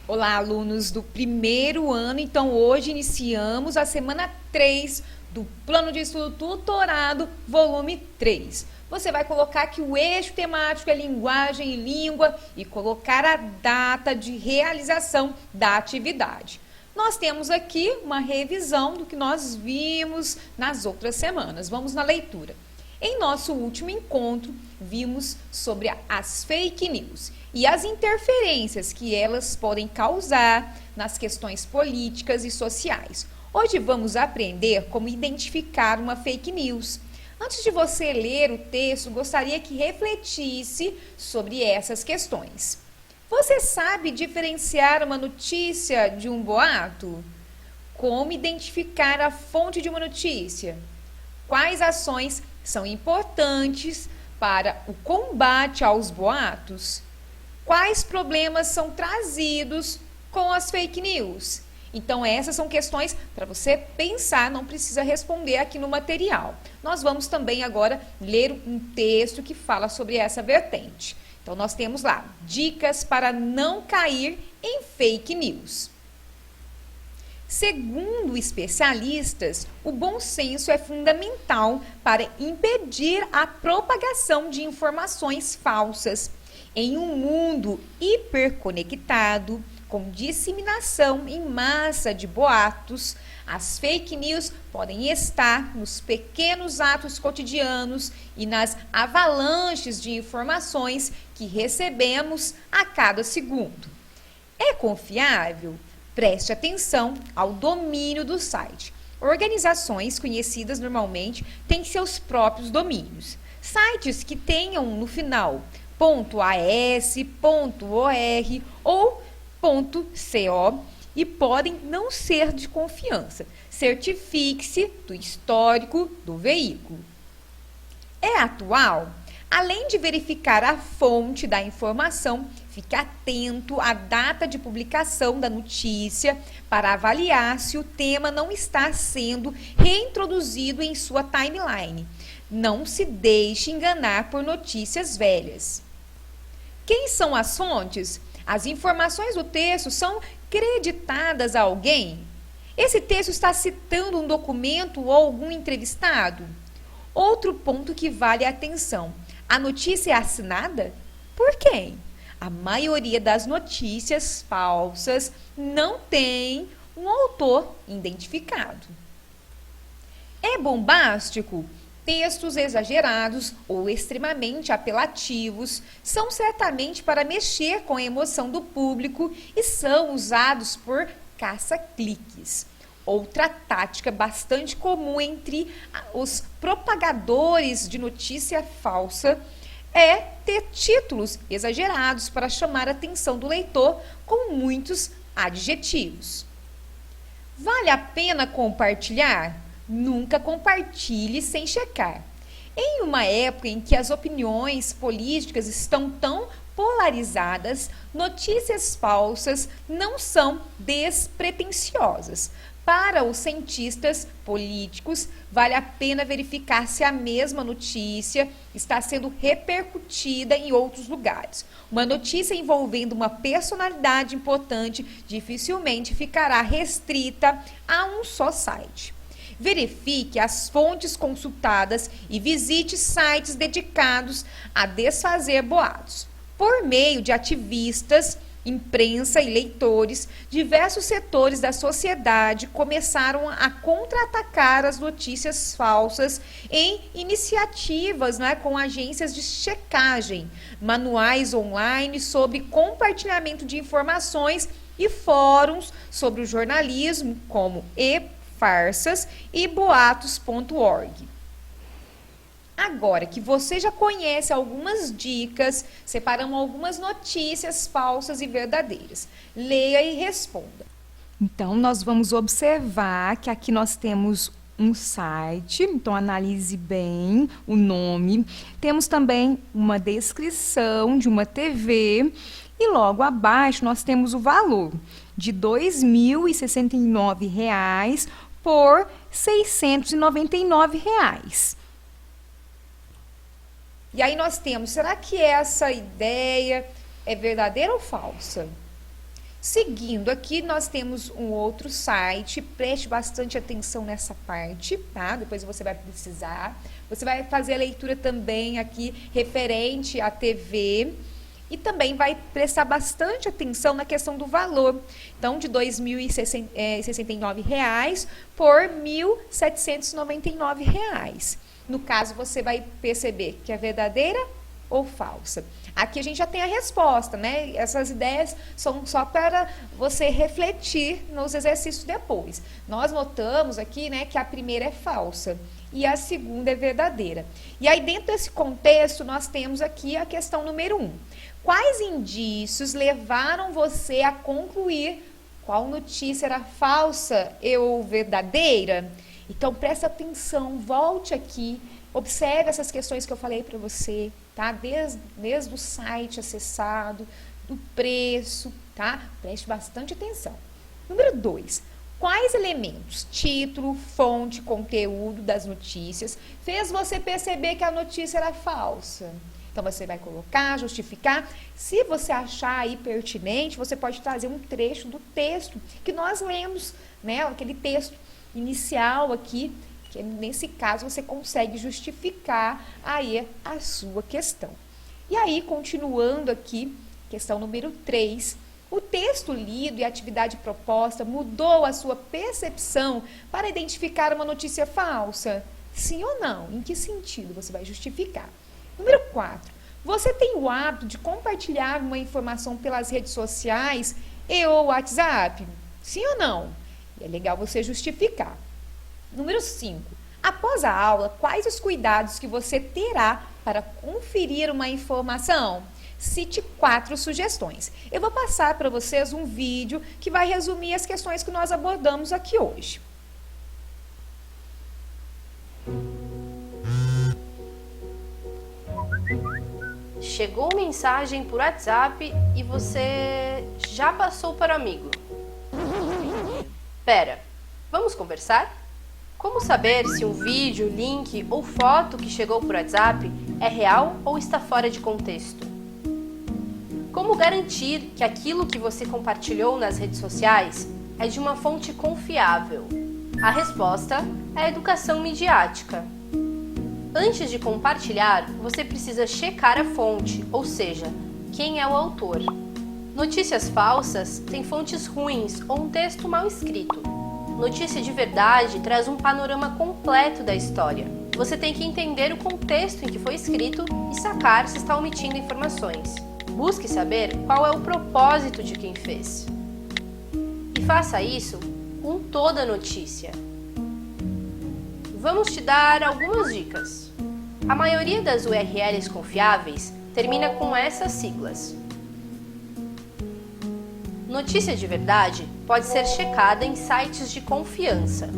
Olá, alunos do primeiro ano. Então, hoje iniciamos a semana 3 do Plano de Estudo Tutorado, volume 3. Você vai colocar que o eixo temático é linguagem e língua e colocar a data de realização da atividade. Nós temos aqui uma revisão do que nós vimos nas outras semanas. Vamos na leitura. Em nosso último encontro, vimos sobre as fake news e as interferências que elas podem causar nas questões políticas e sociais. Hoje vamos aprender como identificar uma fake news. Antes de você ler o texto, gostaria que refletisse sobre essas questões. Você sabe diferenciar uma notícia de um boato? Como identificar a fonte de uma notícia? Quais ações são importantes para o combate aos boatos? Quais problemas são trazidos com as fake news? Então, essas são questões para você pensar, não precisa responder aqui no material. Nós vamos também agora ler um texto que fala sobre essa vertente. Então, nós temos lá, dicas para não cair em fake news. Segundo especialistas, o bom senso é fundamental para impedir a propagação de informações falsas. Em um mundo hiperconectado, com disseminação em massa de boatos, as fake news podem estar nos pequenos atos cotidianos e nas avalanches de informações que recebemos a cada segundo. É confiável? Preste atenção ao domínio do site. Organizações conhecidas normalmente têm seus próprios domínios. Sites que tenham no final .as, .or ou .co e podem não ser de confiança. Certifique-se do histórico do veículo. É atual? Além de verificar a fonte da informação, fique atento à data de publicação da notícia para avaliar se o tema não está sendo reintroduzido em sua timeline. Não se deixe enganar por notícias velhas. Quem são as fontes? As informações do texto são creditadas a alguém? Esse texto está citando um documento ou algum entrevistado? Outro ponto que vale a atenção: a notícia é assinada? Por quem? A maioria das notícias falsas não tem um autor identificado. É bombástico? Textos exagerados ou extremamente apelativos são certamente para mexer com a emoção do público e são usados por caça-cliques. Outra tática bastante comum entre os propagadores de notícia falsa é ter títulos exagerados para chamar a atenção do leitor com muitos adjetivos. Vale a pena compartilhar? Nunca compartilhe sem checar. Em uma época em que as opiniões políticas estão tão polarizadas, notícias falsas não são despretensiosas. Para os cientistas políticos, vale a pena verificar se a mesma notícia está sendo repercutida em outros lugares. Uma notícia envolvendo uma personalidade importante dificilmente ficará restrita a um só site. Verifique as fontes consultadas e visite sites dedicados a desfazer boatos. Por meio de ativistas, imprensa e leitores, diversos setores da sociedade começaram a contra-atacar as notícias falsas em iniciativas, com agências de checagem, manuais online sobre compartilhamento de informações e fóruns sobre o jornalismo, como Farsas e boatos.org. Agora que você já conhece algumas dicas, separamos algumas notícias falsas e verdadeiras. Leia e responda. Então, nós vamos observar que aqui nós temos um site, então analise bem o nome. Temos também uma descrição de uma TV e logo abaixo nós temos o valor de R$ 2.069 por R$ 699. E aí nós temos, será que essa ideia é verdadeira ou falsa? Seguindo aqui, nós temos um outro site, preste bastante atenção nessa parte, tá? Depois você vai precisar. Você vai fazer a leitura também aqui referente à TV e também vai prestar bastante atenção na questão do valor. Então, de R$ 2.069 por R$ 1.799. No caso, você vai perceber que é verdadeira ou falsa. Aqui a gente já tem a resposta, né? Essas ideias são só para você refletir nos exercícios depois. Nós notamos aqui, né, que a primeira é falsa e a segunda é verdadeira. E aí, dentro desse contexto, nós temos aqui a questão número 1. Quais indícios levaram você a concluir qual notícia era falsa ou verdadeira? Então, presta atenção, volte aqui, observe essas questões que eu falei para você, tá? Desde o site acessado, do preço, tá? Preste bastante atenção. Número 2. Quais elementos, título, fonte, conteúdo das notícias, fez você perceber que a notícia era falsa? Então, você vai colocar, justificar. Se você achar aí pertinente, você pode trazer um trecho do texto que nós lemos, né? Aquele texto inicial aqui, que nesse caso você consegue justificar aí a sua questão. E aí, continuando aqui, questão número 3, o texto lido e a atividade proposta mudou a sua percepção para identificar uma notícia falsa? Sim ou não? Em que sentido você vai justificar? Número 4, você tem o hábito de compartilhar uma informação pelas redes sociais e ou WhatsApp? Sim ou não? É legal você justificar. Número 5. Após a aula, quais os cuidados que você terá para conferir uma informação? Cite 4 sugestões. Eu vou passar para vocês um vídeo que vai resumir as questões que nós abordamos aqui hoje. Chegou mensagem por WhatsApp e você já passou para o amigo. Pera, vamos conversar? Como saber se um vídeo, link ou foto que chegou por WhatsApp é real ou está fora de contexto? Como garantir que aquilo que você compartilhou nas redes sociais é de uma fonte confiável? A resposta é a educação midiática. Antes de compartilhar, você precisa checar a fonte, ou seja, quem é o autor. Notícias falsas têm fontes ruins ou um texto mal escrito. Notícia de verdade traz um panorama completo da história. Você tem que entender o contexto em que foi escrito e sacar se está omitindo informações. Busque saber qual é o propósito de quem fez. E faça isso com toda a notícia. Vamos te dar algumas dicas. A maioria das URLs confiáveis termina com essas siglas. Notícia de verdade pode ser checada em sites de confiança.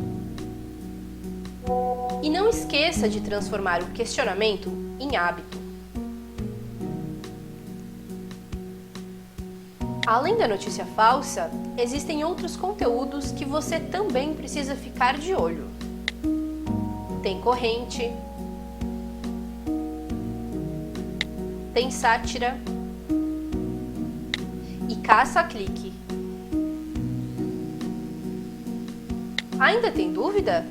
E não esqueça de transformar o questionamento em hábito. Além da notícia falsa, existem outros conteúdos que você também precisa ficar de olho. Tem corrente, tem sátira e caça-clique. Ainda tem dúvida?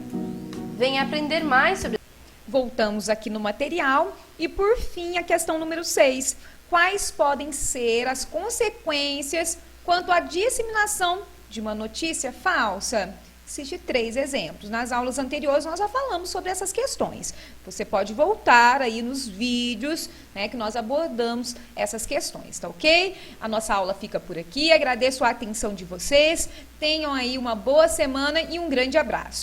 Venha aprender mais sobre... Voltamos aqui no material e, por fim, a questão número 6. Quais podem ser as consequências quanto à disseminação de uma notícia falsa? Cite 3 exemplos. Nas aulas anteriores nós já falamos sobre essas questões. Você pode voltar aí nos vídeos, né, que nós abordamos essas questões, tá ok? A nossa aula fica por aqui. Agradeço a atenção de vocês. Tenham aí uma boa semana e um grande abraço.